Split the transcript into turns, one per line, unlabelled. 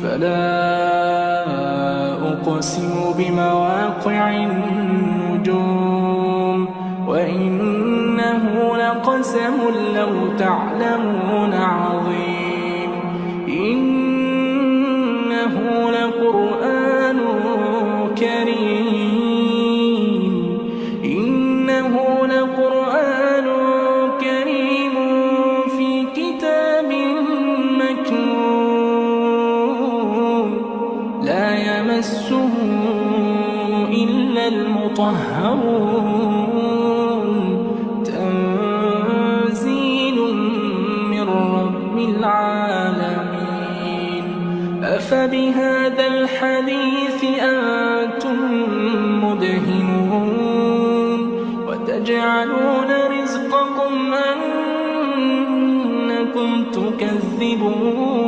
فلا أقسم بمواقع النجوم وإنه لقسم لو تعلمون عظيم إنه لقرآن كريم في كتاب مكنون لا يمسه إلا المطهرون تنزيل من رب العالمين أفبهذا الحديث أنتم مدهنون وتجعلون رزقكم أنكم تكذبون